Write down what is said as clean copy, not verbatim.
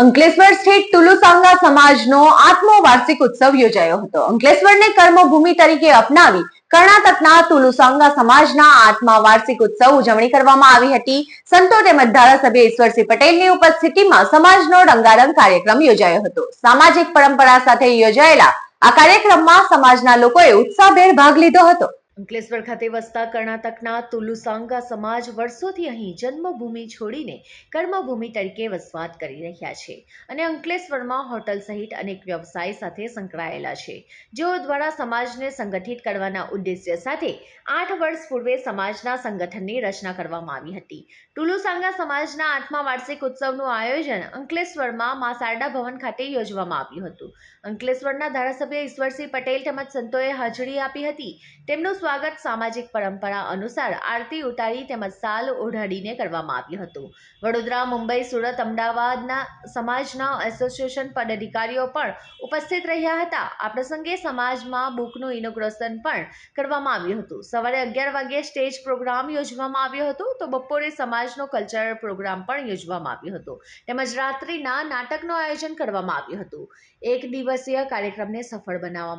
અંકલેશ્વર સ્થિત તુલુસાંગા સમાજનો 8મો વાર્ષિક ઉત્સવ યોજાયો હતો. અંકલેશ્વરને કર્મભૂમિ તરીકે અપનાવી કર્ણાટકના તુલુસાંગા સમાજના 8મા વાર્ષિક ઉત્સવ ઉજવણી કરવામાં આવી હતી. સંતો તેમજ ધારાસભ્ય ઈશ્વરસિંહ પટેલની ઉપસ્થિતિમાં સમાજનો રંગારંગ કાર્યક્રમ યોજાયો હતો. સામાજિક પરંપરા સાથે યોજાયેલા આ કાર્યક્રમમાં સમાજના લોકોએ ઉત્સાહભેર ભાગ લીધો હતો. અંકલેશ્વર ખાતે વસતા કર્ણાટકના તુલુસાંગા સમાજ વર્ષોથી અહીં જન્મભૂમિ છોડીને કર્મભૂમિ તરીકે વસવાટ કરી રહ્યા છે અને અંકલેશ્વરમાં હોટલ સહિત અનેક વ્યવસાય સાથે સંકળાયેલા છે, જેઓ દ્વારા સમાજને સંગઠિત કરવાના ઉદ્દેશ્ય સાથે 8 વર્ષ પૂર્વે સમાજના સંગઠનની રચના કરવામાં આવી હતી. તુલુસાંગા સમાજના 8મા વાર્ષિક ઉત્સવનું આયોજન અંકલેશ્વરમાં મા શારદા ભવન ખાતે યોજવામાં આવ્યું હતું. અંકલેશ્વરના ધારાસભ્ય ઈશ્વરસિંહ પટેલ તેમજ સંતોએ હાજરી આપી હતી. તેમનું સ્વાગત સામાજિક પરંપરા અનુસાર આરતી ઉતારી તેમજ શાલ ઓઢાડીને કરવામાં આવ્યું હતું. વડોદરા, મુંબઈ, સુરત, અમદાવાદના સમાજના એસોસિએશન પદાધિકારીઓ પણ ઉપસ્થિત રહ્યા હતા. આ પ્રસંગે સમાજમાં બુકનું ઇનોગ્રેશન પણ કરવામાં આવ્યું હતું. સવારે 11 વાગ્યે સ્ટેજ પ્રોગ્રામ યોજવામાં આવ્યો હતો તો બપોરે સમાજનો કલ્ચરલ પ્રોગ્રામ પણ યોજવામાં આવ્યો હતો તેમજ રાત્રિના નાટકનું આયોજન કરવામાં આવ્યું હતું. એક દિવસીય કાર્યક્રમને સફળ બનાવવા